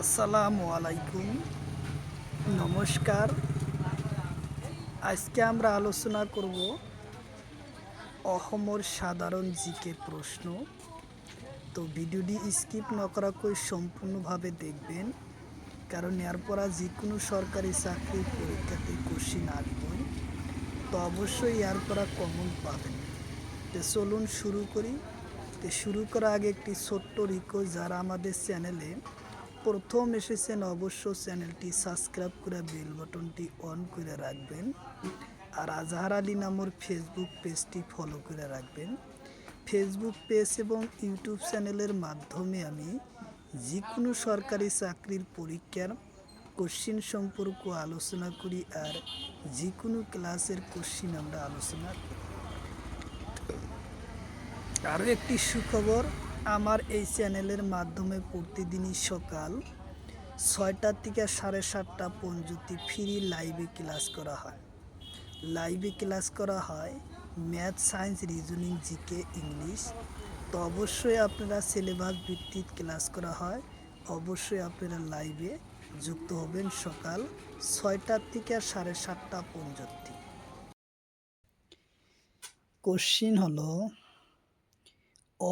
আসসালামু আলাইকুম, নমস্কার। আজকে আমরা আলোচনা করব অসমৰ সাধারণ জিকে প্রশ্ন। তো ভিডিওটি স্কিপ নকরাকৈ সম্পূর্ণভাবে দেখবেন, কারণ এর পরা যে কোনো সরকারি চাকরির পরীক্ষাতে কোশ্চিন আসবেই। তো অবশ্যই এর পরা কমন পাবেন। তো চলুন শুরু করি। তো শুরু করার আগে একটি ছোট্ট রিকোয়েস্ট, যারা আমাদের চ্যানেলে প্রথম এসেছেন অবশ্য চ্যানেলটি সাবস্ক্রাইব করে বেল বাটনটি অন করে রাখবেন। আর আজহার আলী নামের ফেসবুক পেজটি ফলো করে রাখবেন। ফেসবুক পেজ এবং ইউটিউব চ্যানেলের মাধ্যমে আমি যে কোনো সরকারি চাকরির পরীক্ষার কোশ্চিন সম্পর্ক আলোচনা করি, আর যে কোনো ক্লাসের কোশ্চিন আমরা আলোচনা করি। আরও একটি সুখবর, আমার এই চ্যানেলের মাধ্যমে প্রতিদিনই সকাল 6টা থেকে 7:30 পর্যন্ত ফ্রি লাইভে ক্লাস করা হয়। Math, science, reasoning, GK, English. তো অবশ্যই আপনারা সিলেবাস ভিত্তিক ক্লাস করা হয়। অবশ্যই আপনারা লাইভে যুক্ত হবেন সকাল 6টা থেকে 7:30 পর্যন্ত। কোশ্চিন হলো,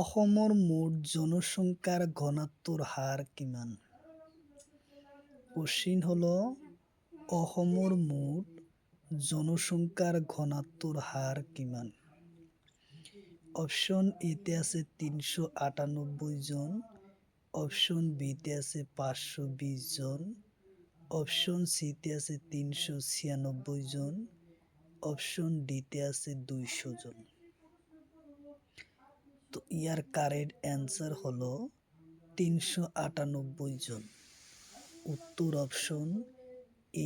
অসমৰ মুঠ জনসংখ্যার ঘনত্বৰ হার কিমান? কোশ্চিন হলো, অসমৰ মুঠ জনসংখ্যার ঘনত্বৰ হার কিমান? অপশন এতে আছে 398 জন, অপশন বিতে আছে 520 জন, অপশন সিতে আছে 396 জন, অপশন ডিতে আছে 200 জন। তো ইয়ার কারেক্ট অ্যান্সার হলো 398 জন। উত্তর অপশন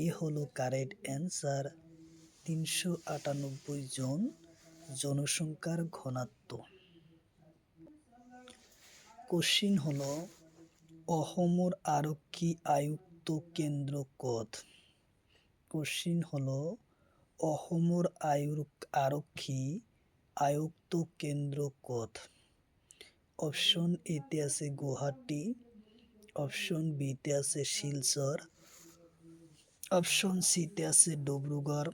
এ হলো কারেক্ট অ্যান্সার। 398 জন জনসংখ্যার ঘনত্ব। কোশ্চিন হলো, অসমৰ আৰক্ষী আয়ুক্ত কেন্দ্র ক'ত? কোশ্চিন হলো, অসমৰ আরক্ষী আয়ুক্ত কেন্দ্র ক'ত? অপশন এতে আছে গুৱাহাটী, অপশন বিতে আছে শিলচর, অপশন সিতে আছে ডিব্ৰুগড়,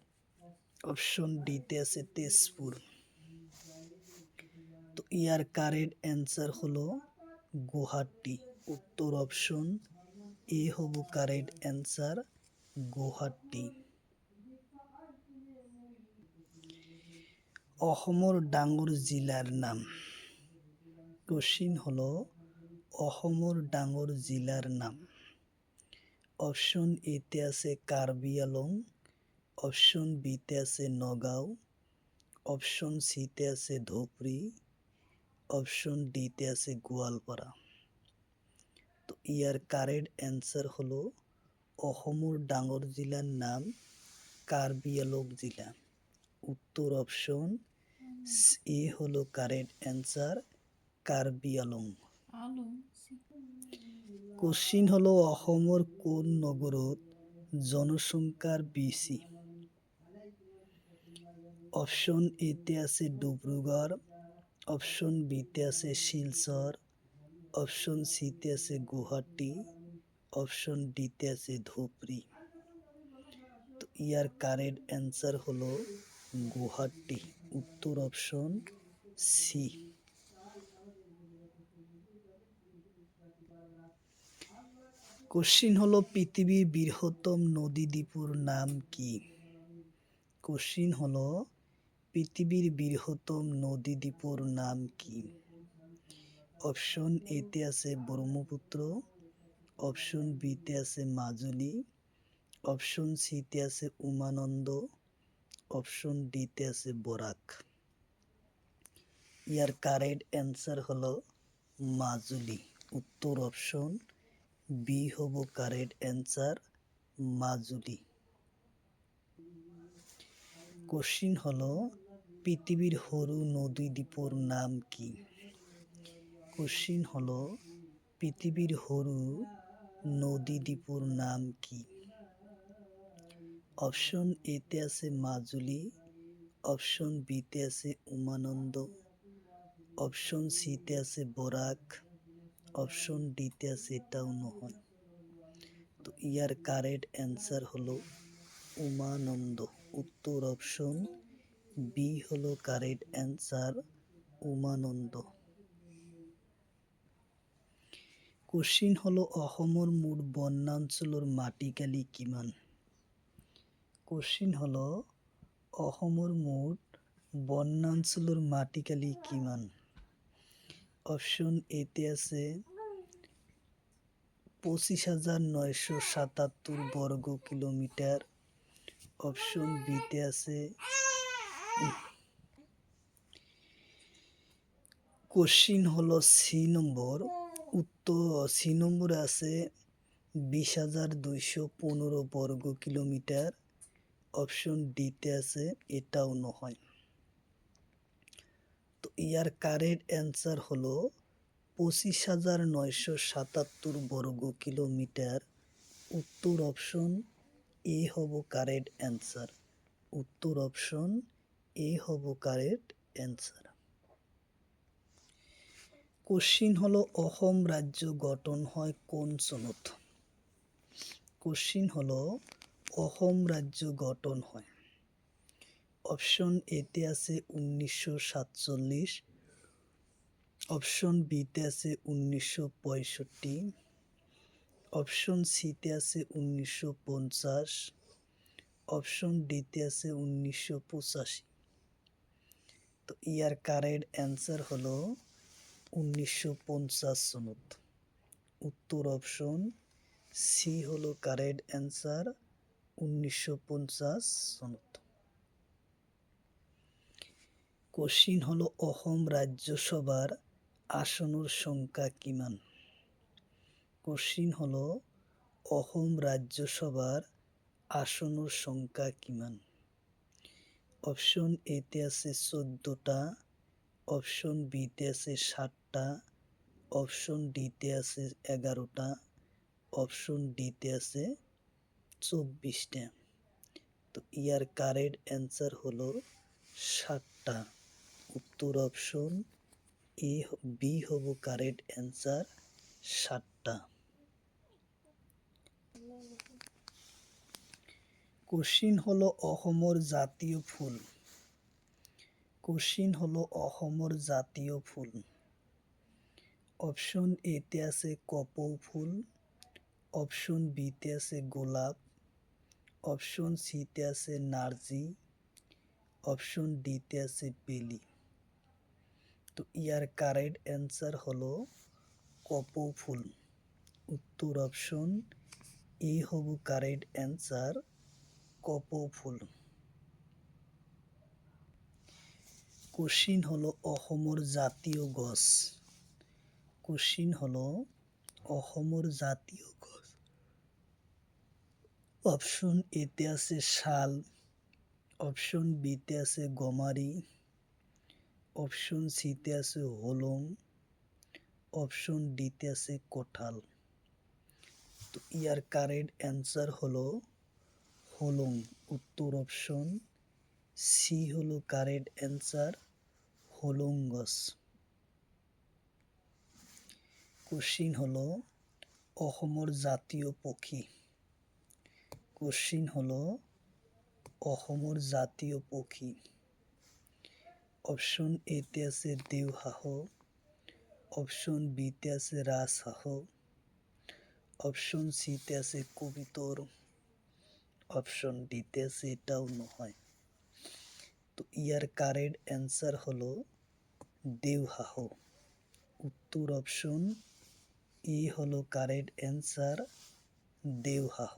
অপশন ডিতে আছে তেজপুর। তো ইয়ার কারেক্ট অ্যান্সার হলো গুৱাহাটী। উত্তর অপশন এ হবো কারেক্ট অ্যান্সার, গুৱাহাটী। অসমৰ ডাঙৰ জিলার নাম। কোশ্চিন হলো, অসমৰ ডাঙৰ জিলার নাম। অপশন এতে আছে কাৰ্বি আংলং, অপশন বিতে আছে নগাঁও, অপশন সিতে আছে ধুবুৰী, অপশন ডিতে আছে গোৱালপাৰা। তো ইয়ার কারেক্ট অ্যান্সার হলো, অসমৰ ডাঙৰ জিলার নাম কার্বি আংলং জিলা। উত্তর অপশন এ হলো correct answer, Karbi Anglong. Question হলো, অসমৰ কোন নগরত জনসংখ্যার বেশি? অপশন এতে আছে ডিব্ৰুগড়, অপশন বিতে আছে শিলচর, অপশন সিতে আছে গুৱাহাটী, অপশন ডিতে আছে ধুবুৰী। তো ইয়ার কারেক্ট অ্যান্সার হলো গুৱাহাটী। উত্তর অপশন সি। কোশ্চিন হলো, পৃথিবীর বৃহত্তম নদী দ্বীপের নাম কি? কোশ্চিন হলো, পৃথিবীর বৃহত্তম নদী দ্বীপের নাম কি? অপশন এতে আছে ব্রহ্মপুত্র, অপশন বিতে আছে মাজুলী, অপশন সিতে আছে উমানন্দ, অপশন ডিতে আছে বরাক। ইয়ার কারেক্ট অ্যান্সার হলো মাজুলী। উত্তর অপশন বি হবো কারেক্ট অ্যান্সার, মাজুলী। কোশ্চিন হলো, পৃথিবীর সরু নদী দ্বীপের নাম কি? কোশ্চিন হলো, পৃথিবীর সরু নদী দ্বীপের নাম কি? অপশন এতে আছে মাজুলী, অপশন বিতে আছে উমানন্দ, অপশন সিতে আছে বরাক, অপশন ডিতে আছে এটাও নহয়। তো ইয়ার কারেক্ট অ্যান্সার হলো উমানন্দ। উত্তর অপশন বি হলো কারেক্ট অ্যান্সার, উমানন্দ। কোশ্চিন হলো অসমৰ মুঠ বনাঞ্চলৰ মাটিকালি কিমান? কোশ্চিন হলো অসমৰ মুঠ বনাঞ্চলৰ মাটিকালি কিমান? অপশন এতে আছে 25,977 বর্গ কিলোমিটার। অপশন বিতে আছে কোশ্চিন হলো সি নম্বর, সি নম্বরে আছে 20,215 বর্গ কিলোমিটার। অপশন ডিতে আছে এটাও নহয়। তো ইয়ার কারেক্ট অ্যান্সার হলো 25,977 বর্গ কিলোমিটার। উত্তর অপশন এ হব কারেক্ট অ্যান্সার। উত্তর অপশন এ হব কারেক্ট অ্যান্সার। কোশ্চিন হলো অসম রাজ্য গঠন হয় কোন চনত? কোশ্চিন হলো অসম রাজ্য গঠন হয়। অপশন এতে আছে 1947, অপশন বিতে আছে 1965, অপশন সিতে আছে 1950, অপশন ডিতে আছে 1985। তো ইয়ার কারেক্ট অ্যান্সার হলো 1950 সনত। উত্তর অপশন সি হলো কারেক্ট অ্যান্সার, 1950 সনত। কোশ্চিন হলো অসম রাজ্যসভার আসনের সংখ্যা কিমান? কোশ্চিন হলো অসম রাজ্যসভার আসনের সংখ্যা কিমান? অপশন এতে আছে 14টা, অপশন বিতে আছে 7টা, অপশন ডিতে আছে 11টা, অপশন ডিতে আছে 24টা। তো ইয়ার কারেক্ট অ্যান্সার হলো 7টা। উত্তর অপশন এ বি হব কারেক্ট অ্যান্সার, 7টা। কোশ্চিন হলো অসমৰ জাতীয় ফুল। কোশ্চিন হলো অসমৰ জাতীয় ফুল। অপশন এতে আছে কপৌ ফুল, অপশন বিতে আছে গোলাপ, অপশন সিতে আছে নার্জি, অপশন ডিতে আছে বেলি। তো ইয়ার কারেক্ট অ্যান্সার হলো কপৌ ফুল। উত্তর অপশন এ হব কারেক্ট অ্যান্সার, কপৌ ফুল। কোশ্চিন হলো অসমৰ জাতীয় গছ। কোশ্চিন হলো অসমৰ জাতীয় গছ। অপশন এতে আছে শাল, অপশন বিতে আছে গমারি, অপশন সিতে আছে হোলং, অপশন ডিতে আছে কোঠাল। তো ইয়ার কারেক্ট অ্যান্সার হলো হোলং। উত্তর অপশন সি হলো কারেক্ট অ্যান্সার, হোলং গছ। কোশ্চিন হলো অসমৰ জাতীয় পক্ষী। কোশ্চিন হলো অসমৰ জাতীয় পক্ষী। অপশন এতে আছে দেওহাঁহ, অপশন বিতে আছে রাজহাঁহ, অপশন সিতে আছে কবিতর, অপশন ডিতে আছে এটাও নহয়। তো ইয়ার কারেক্ট অ্যান্সার হলো দেওহাঁহ। উত্তর অপশন এ হলো কারেক্ট অ্যান্সার, দেওহাঁহ।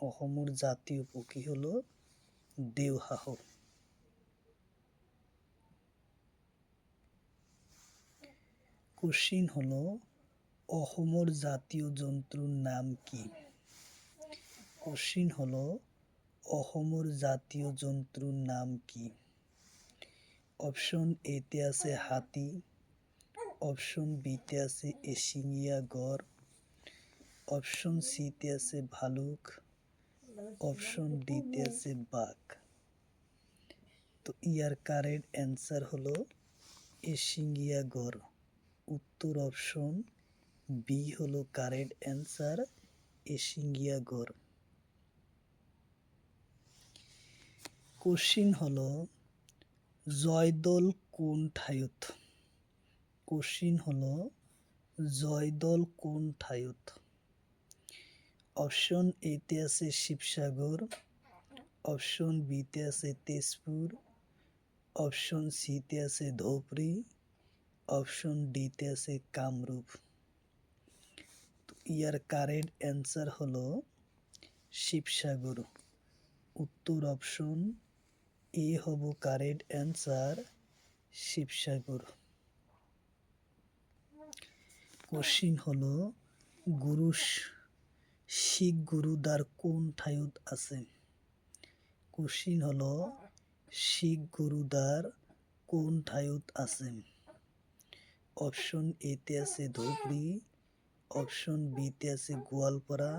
অসমৰ জাতীয় পক্ষী হলো দেওহাঁহ। কোশ্চিন হলো অসমৰ জাতীয় জন্তুৰ নাম কি? কোশ্চিন হলো অসমৰ জাতীয় জন্তুৰ নাম কি? অপশন এতে আছে হাতী, অপশন বিতে আছে এশিঙীয়া গড়, অপশন সিতে আছে ভালুক, অপশন ডিতে আছে বাঘ। তো ইয়ার কারেক্ট অ্যান্সার হলো এশিঙীয়া গড়। উত্তর অপশন বি হলো কারেক্ট অ্যান্সার, এশিঙ্গিয়া গড়। কোশ্চিন হলো জয়দল কোন ঠাইত? কোশ্চিন হলো জয়দল কোন ঠাইত? অপশন এতে আছে শিবসাগর, অপশন বিতে আছে তেজপুর, অপশন সিতে আছে ধুবড়ী, অপশন ডিতে আছে কামরূপ। ইয়ার কারেক্ট অ্যান্সার হলো শিবসাগর। উত্তর অপশন এ হব কারেক্ট অ্যান্সার, শিবসাগর। কোশ্চিন হলো গুরু শিখ গুরুদ্বার কোন ঠাইত আছে? কোশ্চিন হলো শিখ গুরুদ্বার কোন ঠাইত আছে? অপশন এতে আছে ধুবড়ী, অপশন বিতে আছে গোয়ালপাড়া,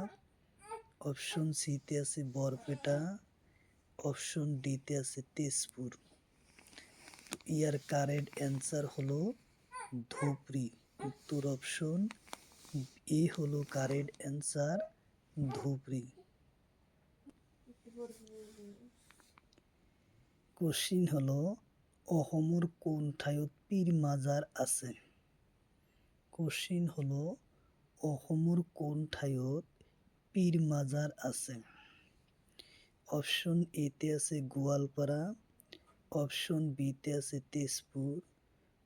অপশন সিতে আছে বরপেটা, অপশন ডিতে আছে তেজপুর। ইয়ার কারেক্ট অ্যান্সার হলো ধুবড়ী। উত্তর অপশন এ হলো কারেক্ট অ্যান্সার, ধুবড়ী। কোশ্চিন হলো অসমৰ কোন ঠাইত পীর মাজাৰ আছে? কোশ্চিন হলো অসমৰ কোন ঠাইত পীর মাজাৰ আছে? অপশন এতে আছে গোৱালপাৰা, অপশন বিতে আছে তেজপুর,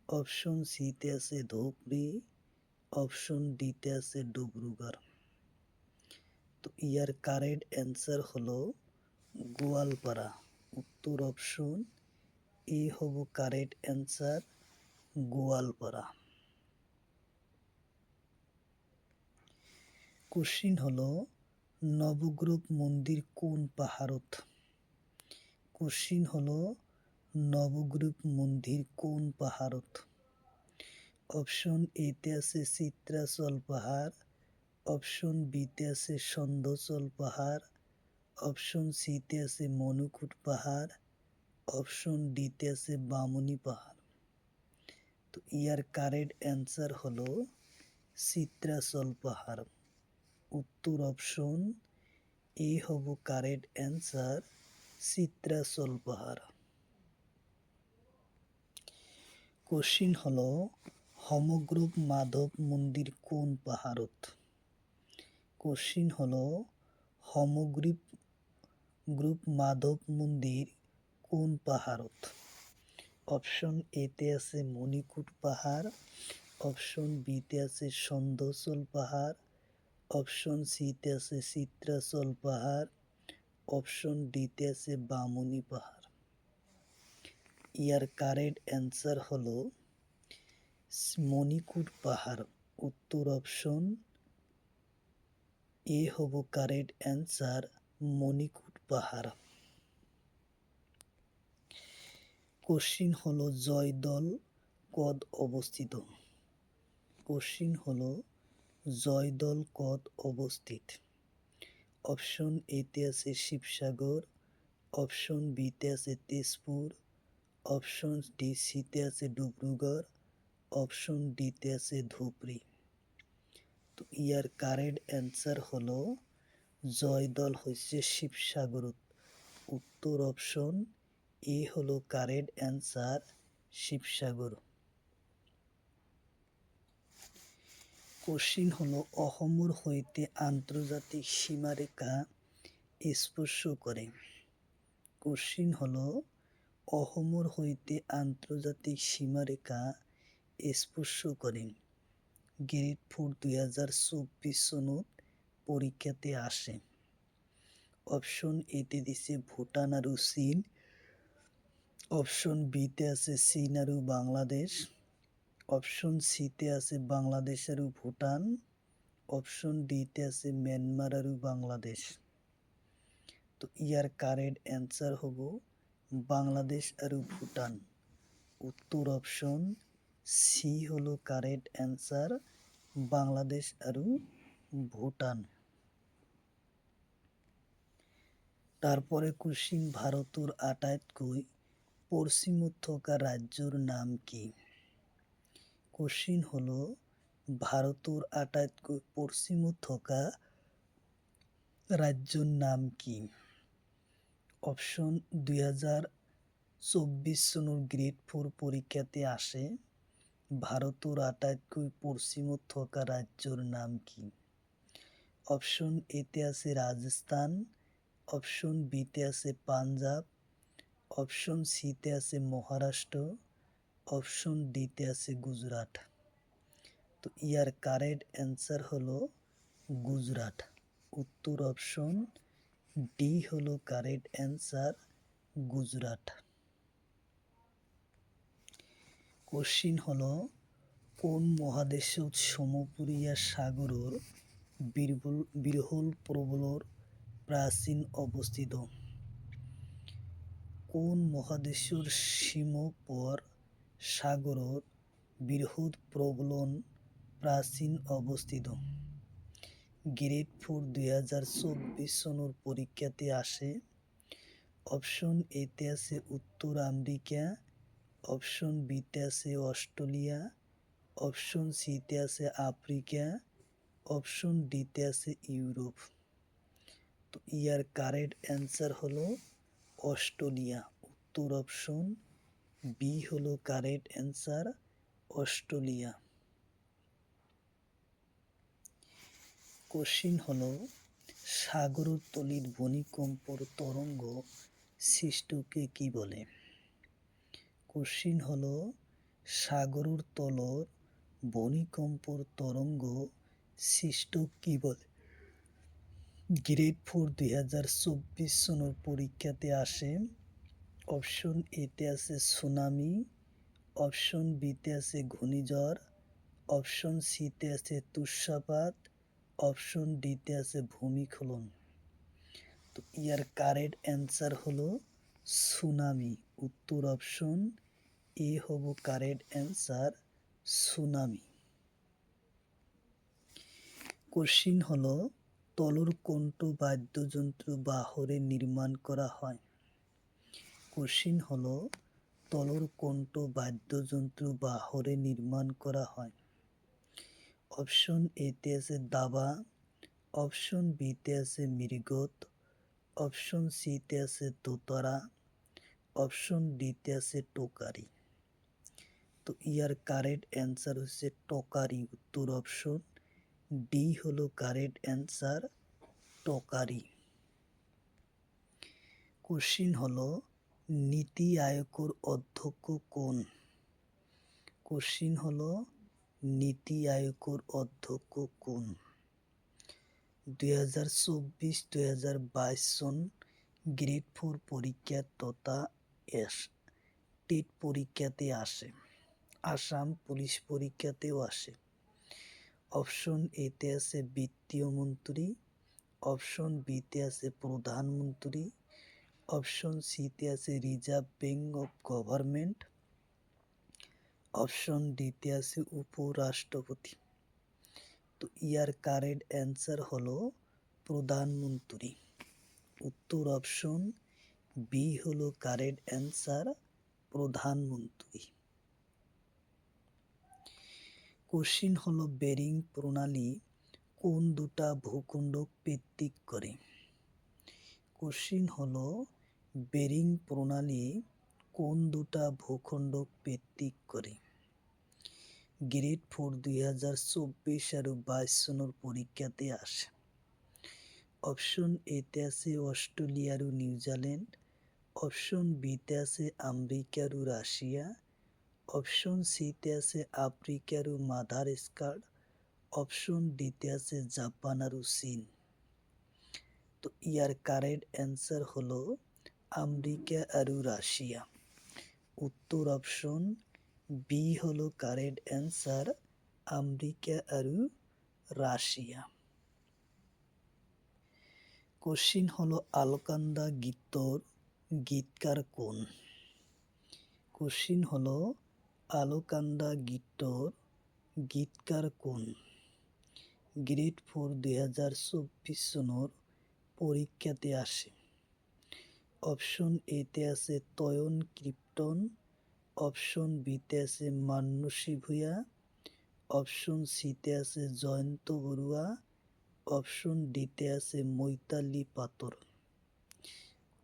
অপশন সিতে আছে ধুবড়ী, অপশন ডিতে আছে ডিব্ৰুগড়। তো ইয়ার কারেক্ট অ্যান্সার হলো গোয়ালপাড়া। উত্তর অপশন এ হব কারেক্ট অ্যান্সার, গোয়ালপাড়া। কোশ্চিন হলো নবগ্রহ মন্দির কোন পাহাড়ত? কোশ্চিন হলো নবগ্রহ মন্দির কোন পাহাড়ত? অপশন এতে আছে চিত্রাচল পাহাড়, অপশন বিতে আছে সন্ধচল পাহাড়, অপশন সিতে আছে মণিকূট পাহাড়, অপশন ডিতে আছে বামুনি পাহাড়। তো ইয়ার কারেক্ট অ্যান্সার হলো চিত্রাচল পাহাড়। উত্তর অপশন এ হব কারেক্ট অ্যান্সার, চিত্রাচল পাহাড়। কোশ্চিন হলো সমগ্র মাধব মন্দির কোন পাহাড়ত? কোশ্চিন হলো সমগ্র মাধব মন্দির কোন পাহাড়ত? অপশন এতে আছে মণিকূট পাহাড়, অপশন বিতে আছে সন্ধচল পাহাড়, অপশন সিতে আছে চিত্রাচল পাহাড়, অপশন ডিতে আছে বামুনি পাহাড়। ইয়ার কারেক্ট অ্যান্সার হলো মণিকূট পাহাড়। উত্তর অপশন এ হব কারেক্ট অ্যান্সার, মণিকূট পাহাড়। কোশ্চিন হলো জয়দল কদ অবস্থিত? কোশ্চিন হলো জয়দল কদ অবস্থিত? অপশন এতে আছে শিবসাগর, অপশন বিতে আছে তেজপুর, অপশন ডি সিতে আছে ডিব্রুগড়, অপশন ডিতে আছে ধুবড়ী। তো ইয়ার কারেক্ট অ্যান্সার হলো জয়দল হচ্ছে শিবসাগরত। উত্তর অপশন এ হলো কারেক্ট অ্যান্সার, শিবসাগর। কোশ্চিন হলো অসমৰ সৈতে আন্তর্জাতিক সীমারেখা স্পর্শ করে? কোশ্চিন হলো অসমৰ সৈতে আন্তর্জাতিক সীমারেখা স্পর্শ করে। গ্ৰেড 4 2024 চনত পৰীক্ষাতে আসে। অপশন এতে দিছে ভুটান আৰু চীন, অপশন বিতে আছে চীন আৰু বাংলাদেশ, অপশন সিতে আছে বাংলাদেশ আৰু ভুটান, অপশন ডিতে আছে ম্যানমার আৰু বাংলাদেশ। তো ইয়ার কারেক্ট অ্যান্সার হব বাংলাদেশ আৰু ভুটান। উত্তর অপশন সি হলো কারেক্ট অ্যান্সার, বাংলাদেশ আৰু ভুটান। তারপরে কোশ্চিন ভারতের আটাইতকৈ পশ্চিমত থকা রাজ্যর নাম কি? কোশ্চিন হলো ভারতের আটাইতকৈ পশ্চিমত থকা রাজ্যর নাম কি? অপশন 2024 চনৰ গ্ৰেড 4 পৰীক্ষাতে আসে ভাৰতৰ আটাইতকৈ পশ্চিমত থকা ৰাজ্যৰ নাম কি? অপশন এতে আছে রাজস্থান, অপশন বিতে আছে পাঞ্জাব, অপশন সিতে আছে মহারাষ্ট্র, অপশন ডিতে আছে গুজরাট। তো ইয়ার কারেক্ট অ্যান্সার হলো গুজরাট। উত্তর অপশন ডি হলো কারেক্ট অ্যান্সার, গুজরাট। কোশ্চিন হলো কোন মহাদেশত সমপুৰীয়া সাগৰৰ বিৰহল প্ৰবলৰ প্ৰাচীন অৱস্থিত? কোন মহাদেশৰ সীমপৰ সাগৰত বৃহৎ প্রবলন প্রাচীন অবস্থিত? গ্রেড 4 2024 চনৰ পরীক্ষাতে আসে। অপশন এতে আছে উত্তর আমেরিকা, অপশন বিতে আছে অস্ট্রেলিয়া, অপশন সিতে আছে আফ্রিকা, অপশন ডিতে আছে ইউরোপ। তো ইয়ার কারেক্ট অ্যান্সার হলো অস্ট্রেলিয়া। উত্তর অপশন বি হলো কারেক্ট অ্যান্সার, অস্ট্রেলিয়া। কোশ্চিন হলো সাগরের তলির ভূমিকম্পর তরঙ্গ সৃষ্টকে কি বলে? কোশ্চিন হলো সাগরের তলর ভূমিকম্পর তরঙ্গ সৃষ্ট কি বলে? গ্রেড 4 2024 চনৰ পরীক্ষাতে আসে। অপশন এতে আছে সুনামি, অপশন বিতে আছে ঘূর্ণিঝড়, অপশন সিতে আছে তুষারপাত, অপশন ডিতে আছে ভূমিস্খলন। তো ইয়ার কারেক্ট অ্যান্সার হলো সুনামি। উত্তর অপশন এ হবো কারেক্ট অ্যান্সার, সুনামি। কোশ্চিন হলো তলর কোনটো বাদ্যযন্ত্র বাহরে নির্মাণ করা হয়? কোশ্চিন হলো তলর কোনটো বাদ্যযন্ত্র বাহরে নির্মাণ করা হয়? অপশন এতে আছে দাবা, অপশন বিতে আছে মৃগত, অপশন সিতে আছে দোতারা, অপশন ডিতে আছে টোকারি। তো ইয়ার কারেক্ট অ্যান্সার হচ্ছে টোকারি। উত্তর অপশন ডি হলো কারেক্ট অ্যান্সার, টোকারি। কোশ্চিন হলো নীতি আয়োগের অধ্যক্ষ কোন? কোশ্চিন হলো নীতি আয়োগের অধ্যক্ষ কোন? 2024-2022 সন গ্রেড 4 পরীক্ষা তথা টেট পরীক্ষাতে আসে। আসাম পুলিশ পরীক্ষাতেও আসে। অপশন এতে আছে বিত্তীয় মন্ত্রী, অপশন বিতে আছে প্রধানমন্ত্রী, অপশন সিতে আছে reserve bank of government, option ডিতে আছে উপরাষ্ট্রপতি। তো ইয়ার কারেক্ট অ্যান্সার হলো প্রধানমন্ত্রী। উত্তর অপশন বি হলো কারেক্ট অ্যান্সার, প্রধানমন্ত্রী। কোশ্চিন হলো বেরিং প্রণালী কোন দুটা ভূখণ্ড ভিত্তিক করে? কোশ্চিন হলো বেরিং প্রণালী কোন দুটা ভূখণ্ড ভিত্তিক করে? গ্রেড 4 2024 আর 22 সনের পরীক্ষাতে আসে। অপশন এতে আছে অস্ট্রেলিয়া আর নিউজিল্যান্ড, অপশন বিতে আছে আমেরিকা আর রাশিয়া, অপশন সিতে আছে আফ্রিকা আর মাদাগাস্কার, অপশন ডিতে আছে জাপান আর চীন। তো ইয়ার কারেক্ট অ্যান্সার হলো আমেরিকা আর রাশিয়া। উত্তর অপশন বি হলো কারেক্ট অ্যান্সার, আমেরিকা আর রাশিয়া। কোশ্চিন হলো আলকানন্দা গীতর গীতকার কোন? কোশ্চিন হলো আলকানন্দা গীতর গীতকার কোন? গ্রেড 4 2024 সনের পরীক্ষাতে আসে। অপশন এতে আছে তয়ন ক্রিপ্টন, অপশন বিতে আছে মান্যশ্রী ভূঁইয়া, অপশন সিতে আছে জয়ন্ত বড়ুয়া, অপশন ডিতে আছে মৈতালি পাথর।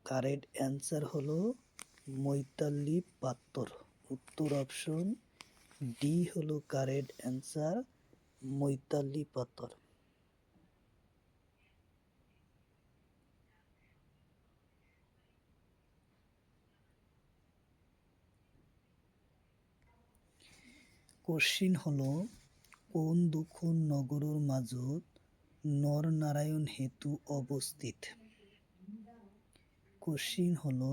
কারেক্ট অ্যান্সার হলো মৈতালি পাথর। উত্তর অপশন ডি হলো কারেক্ট অ্যান্সার, মৈতালি পাথর। কোশ্চিন হলো কোন দুখন নগৰৰ মাজত নরনারায়ণ সেতু অবস্থিত? কোশ্চিন হলো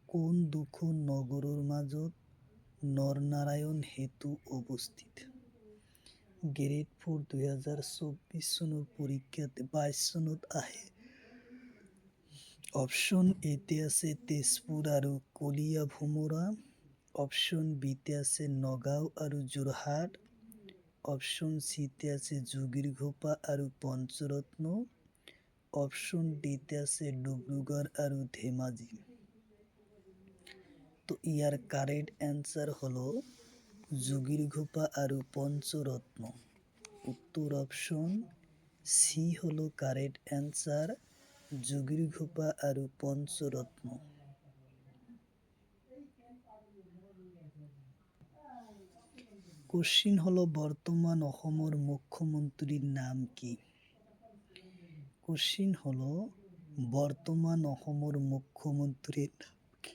কোন দুখন নগৰৰ মাজত নরনারায়ণ সেতু অবস্থিত? গ্ৰেড 4 2024 চনৰ পৰীক্ষাত 22 চনত আহে। অপশন এতে আছে তেজপুৰ আৰু কলিয়া ভোমোৰা। অপশন বিতে আছে নগাঁও আৰু যোৰহাট। অপশন সিতে আছে যোগীঘোপা আৰু পঞ্চৰত্ন। অপশন ডিতে আছে ডিব্ৰুগড় আৰু ধেমাজি। তো ইয়ার কারেক্ট অ্যান্সার হলো যোগীঘোপা আৰু পঞ্চরত্ন। উত্তর অপশন সি হলো কারেক্ট অ্যান্সার, যোগীঘোপা আৰু পঞ্চরত্ন। কোশ্চিন হলো বর্তমান অসমৰ মুখ্যমন্ত্রীর নাম কি? কোশ্চিন হলো বর্তমান অসমৰ মুখ্যমন্ত্রীর নাম কি?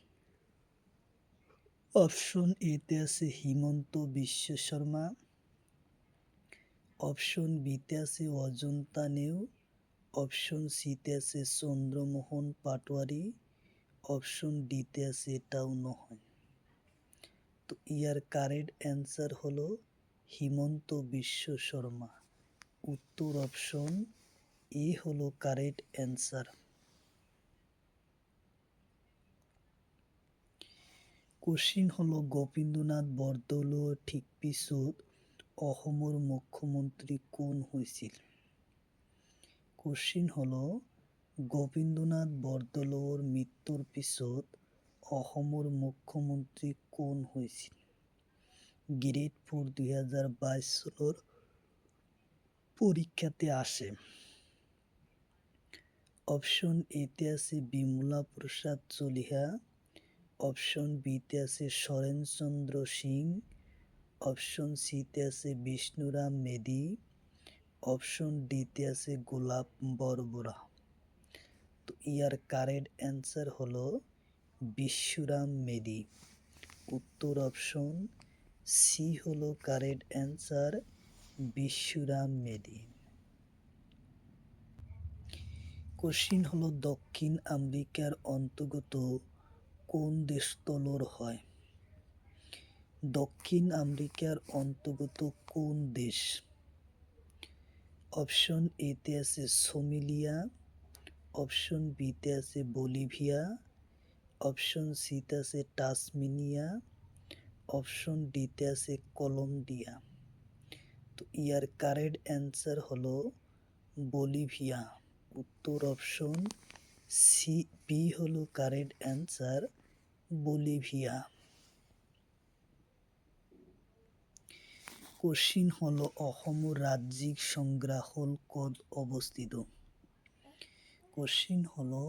অপশন এতে আছে হিমন্ত বিশ্ব শর্মা। অপশন বিতে আছে অজন্তা নেওগ। অপশন সিতে আছে চন্দ্রমোহন পাটোয়ারি। অপশন ডিতে আছে এটাও নহয়। তো ইয়ার কারেক্ট অ্যান্সার হলো হিমন্ত বিশ্ব শর্মা। উত্তর অপশন এ হলো কারেক্ট অ্যান্সার। কোশ্চিন হলো গোপীন্দ্ৰনাথ বৰদলৈৰ ঠিক পিছত অসমৰ মুখ্যমন্ত্ৰী কোন হৈছিল? কোশ্চিন হলো গোপীন্দ্ৰনাথ বৰদলৈৰ মৃত্যুৰ পিছত অসমৰ মুখ্যমন্ত্ৰী কোন হৈছিল? গ্ৰেড 4 2022 চনৰ পরীক্ষাতে আসে। অপশন এতে আছে বিমলা প্রসাদ চলিহা। অপশন বিতে আছে শরণচন্দ্র সিং। অপশন সিতে আছে বিষ্ণুরাম মেধি। অপশন ডিতে আছে গোলাপ বরবরা। তো ইয়ার কারেক্ট অ্যান্সার হলো বিশ্বরাম মেধি। উত্তর অপশন সি হলো কারেক্ট অ্যান্সার, বিশ্বরাম মেধি। কোশ্চিন হলো দক্ষিণ আমেরিকার অন্তর্গত কোন দেশতলর হয়? দক্ষিণ আমেরিকার অন্তর্গত কোন দেশ? অপশন এতে আছে সোমালিয়া। অপশন বিতে আছে বলিভিয়া। অপশন সিতে আছে তাসমানিয়া। অপশন ডিতে আছে কলম্বিয়া। তো ইয়ার কারেক্ট অ্যান্সার হলো বলিভিয়া। উত্তর অপশন সি বি হলো কারেক্ট অ্যান্সার, বলিভিয়া। কোশ্চিন হলো অসমৰ ৰাজ্যিক সংগ্ৰহালয় ক'ত অৱস্থিত? কোশ্চিন হলো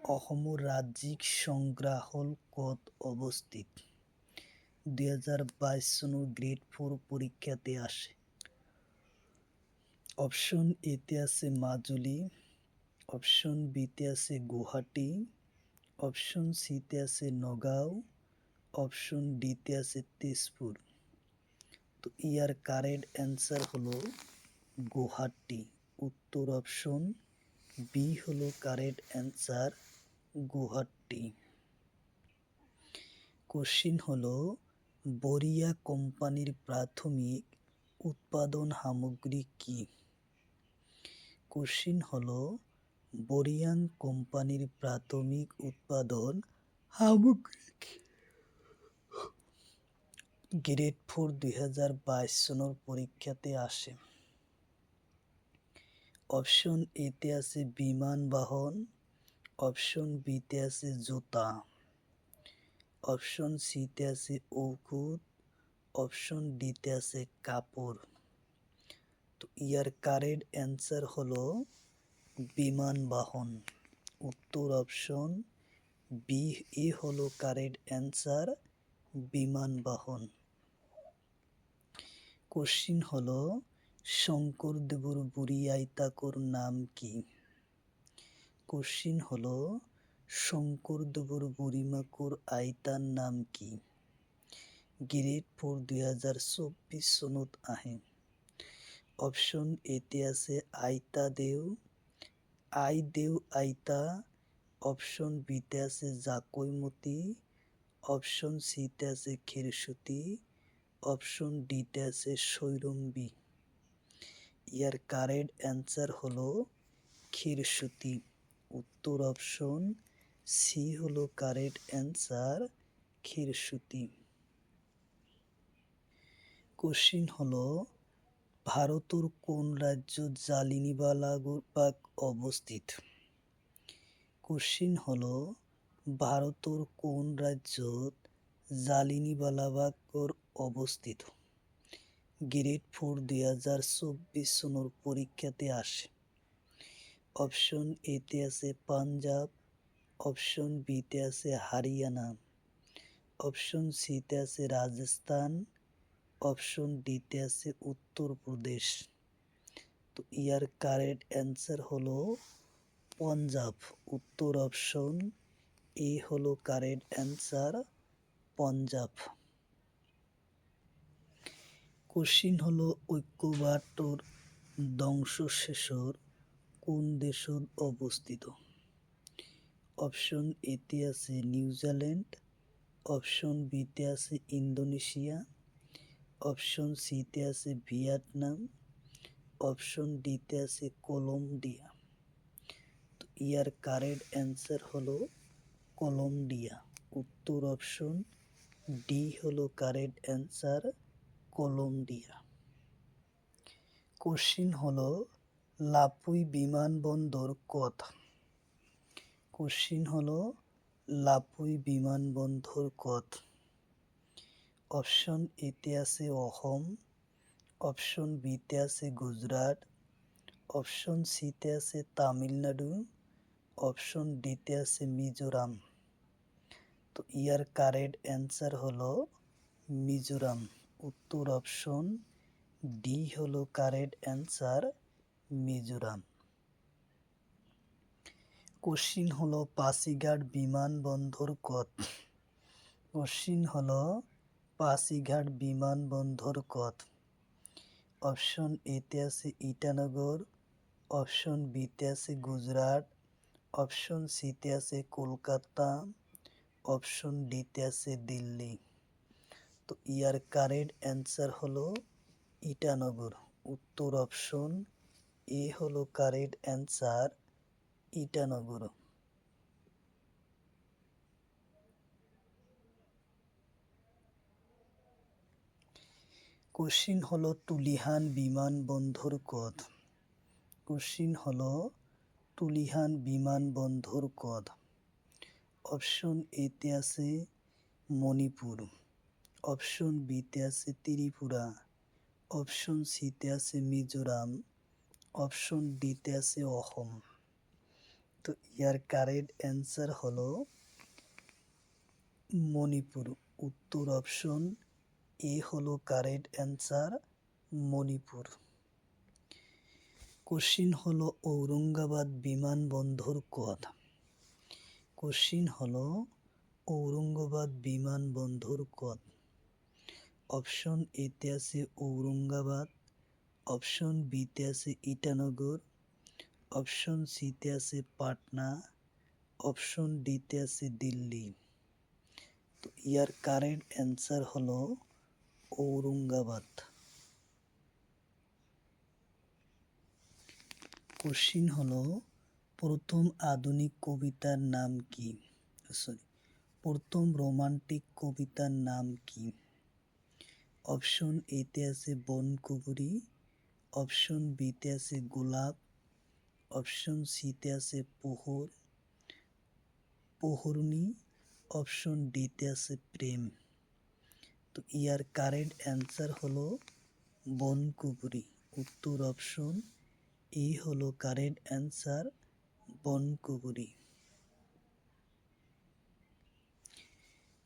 অসমৰ ৰাজ্যিক সংগ্ৰহালয় ক'ত অৱস্থিত? 2022 চনৰ গ্ৰেড 4 পরীক্ষাতে আসে। অপশন এতে আছে মাজুলী। অপশন বিতে আছে গুৱাহাটী। অপশন সিতে আছে নগাঁও। অপশন ডিতে আছে তেজপুর। তো ইয়ার কারেক্ট অ্যান্সার হলো গুৱাহাটী। উত্তর অপশন বি হলো কারেক্ট অ্যান্সার, গুৱাহাটী। কোশ্চিন হলো বরিয়া কোম্পানির প্রাথমিক উৎপাদন সামগ্রী কি? কোশ্চিন হলো বরিয়ান কোম্পানির প্রাথমিক উৎপাদন সামগ্রী কি? গ্রেড 4 2022 চনৰ পরীক্ষাতে আসে। অপশন এতে আছে বিমান বাহন। অপশন বিতে আছে জোতা। অপশন সিতে আছে ঔষধ। অপশন ডিতে আছে কাপড়। তো ইয়ার কারেক্ট অ্যান্সার হলো বিমান বাহন। উত্তর অপশন বি এ হলো কারেক্ট অ্যান্সার, বিমান বাহন। কোশ্চিন হলো শঙ্করদেবর বুড়ি আইতাকর নাম কি? কোশ্চিন হলো শঙ্করদেবর বুড়িমাকুর আইতার নাম কি? গ্রেড 4 2024 চনত আহে। অপশন এতে আছে আইতা দেও, আই দেও আইতা। অপশন বিতে আছে জাকৈমতি। অপশন সিতে আছে খিরসুতি। অপশন ডিতে আছে সৈরম্বী। ইয়ার কারেক্ট অ্যান্সার হলো খিরসুতি। উত্তর অপশন সি হলো কারেক্ট অ্যান্সার, খিরসুতি। কোশ্চিন হলো ভারতের কোন রাজ্যত জালিয়ানওয়ালা বাগ অবস্থিত? কোশ্চিন হলো ভারতের কোন রাজ্যত জালিয়ানওয়ালা বাগ অবস্থিত? গ্রেড 4 2024 সনের পরীক্ষাতে আসে। অপশন এতে আছে পাঞ্জাব। অপশন বিতে আছে হরিয়ানা। অপশন সিতে আছে রাজস্থান। অপশন ডিতে আছে উত্তরপ্রদেশ। তো ইয়ার কারেক্ট অ্যান্সার হলো পাঞ্জাব। উত্তর অপশন এ হলো কারেক্ট অ্যান্সার, পাঞ্জাব। কোশ্চিন হলো ঐক্যবাটর ধ্বংসশেষর কোন দেশত অবস্থিত? অপশন এতে আছে নিউজিল্যান্ড। অপশন বিতে আছে ইন্দোনেশিয়া। অপশন সিতে আছে ভিয়েতনাম। অপশন ডিতে আছে কলম্বিয়া। তো ইয়ার কারেক্ট অ্যান্সার হলো কলম্বিয়া। উত্তর অপশন ডি হলো কারেক্ট অ্যান্সার, কলম্বিয়া। কোশ্চিন হলো লাপুই বিমানবন্দর কত? কোশ্চিন হলো লাপুই বিমানবন্দর কত? অপশন এতে আছে অসম। অপশন বিতে আছে গুজরাট। অপশন সিতে আছে তামিলনাড়ু। অপশন ডিতে আছে মিজোরাম। তো ইয়ার কারেক্ট অ্যান্সার হলো মিজোরাম। উত্তর অপশন ডি হলো কারেক্ট অ্যান্সার, মিজোরাম। কোশ্চিন হলো পাসিঘাট বিমানবন্দর কত? কোশ্চিন হলো পাসিঘাট বিমানবন্দর কত? অপশন এতে আছে ইটানগর। অপশন বিতে আছে গুজরাট। অপশন সিতে আছে কলকাতা। অপশন ডিতে আছে দিল্লি। তো ইয়ার কারেক্ট অ্যান্সার হলো ইটানগর। উত্তর অপশন এ হলো কারেক্ট অ্যান্সার, ইটানগর। কোশ্চিন হলো তুলিহান বিমানবন্দর কত? কোশ্চিন হলো তুলিহান বিমানবন্দর কত? অপশন এতে আছে মণিপুর। অপশন বিতে আছে ত্রিপুরা। অপশন সিতে আছে মিজোরাম। অপশন ডিতে আছে অসম। তো ইয়ার কারেক্ট অ্যান্সার হলো মণিপুর। উত্তর অপশন এ হলো কারেক্ট অ্যান্সার, মণিপুর। কোশ্চিন হলো ঔরঙ্গাবাদ বিমানবন্দর কত? কোশ্চিন হলো ঔরঙ্গাবাদ বিমানবন্দর কত? অপশন এতে আছে ঔরঙ্গাবাদ। অপশন বিতে আছে ইটানগর। অপশন সিতে আছে পাটনা। অপশন ডিতে আছে দিল্লি। তো ইয়ার কারেক্ট অ্যান্সার হলো ঔরঙ্গাবাদ। কোশ্চিন হলো প্রথম আধুনিক কবিতার নাম কি? প্রথম রোমান্টিক কবিতার নাম কি? অপশন এতে আছে বনকুবুরি। অপশন বিতে আছে গোলাপ। অপশন সিতে আছে প্রহরণী। অপশন ডিতে আছে প্রেম। তো ইয়ার কারেক্ট অ্যান্সার হলো বনকুবুরি। উত্তর অপশন ই হলো কারেক্ট অ্যান্সার, বনকুবুরি।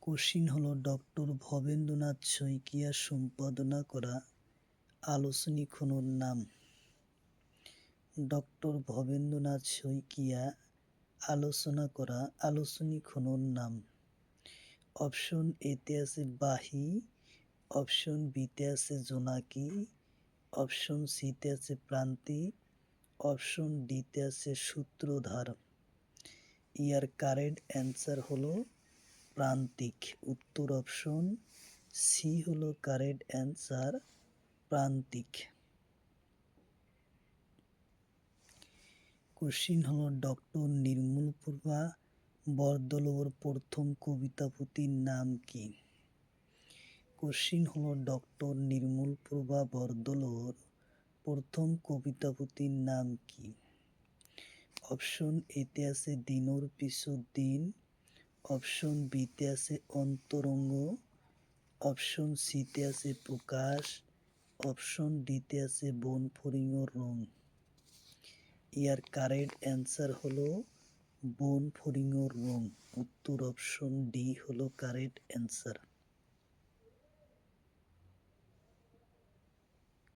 কোশ্চিন হলো ডক্টর ভবেন্দ্রনাথ শইকীয়া সম্পাদনা করা আলোচনী খনন নাম। ডক্টর ভবেন্দ্রনাথ শইকীয়া আলোচনা করা আলোচনী খনন নাম। অপশন এতে আছে বাহি, অপশন বিতে আছে জোনাকি, অপশন সিতে আছে প্রান্তিক, অপশন ডিতে আছে সূত্রধার। ইয়ার কারেক্ট অ্যান্সার হলো প্রান্তিক। উত্তর অপশন সি হলো কারেক্ট অ্যান্সার, প্রান্তিক। কোশ্চিন হলো ডক্টর নির্মলপ্রভা বরদলুইর প্রথম কবিতা পুঁথির নাম কি? কোশ্চিন হলো ডক্টর নির্মলপ্রভা বরদলুইর প্রথম কবিতা পুঁথির নাম কি? অপশন এতে আছে দিনর পিছু দিন, অপশন বিতে আছে অন্তরঙ্গ, অপশন সিতে আছে প্রকাশ, অপশন ডিতে আছে বন ফড়িংয়ের রং। ইয়ার কারেক্ট অ্যান্সার হলো বন ফড়িংয়ের রং। উত্তর অপশন ডি হলো কারেক্ট অ্যান্সার।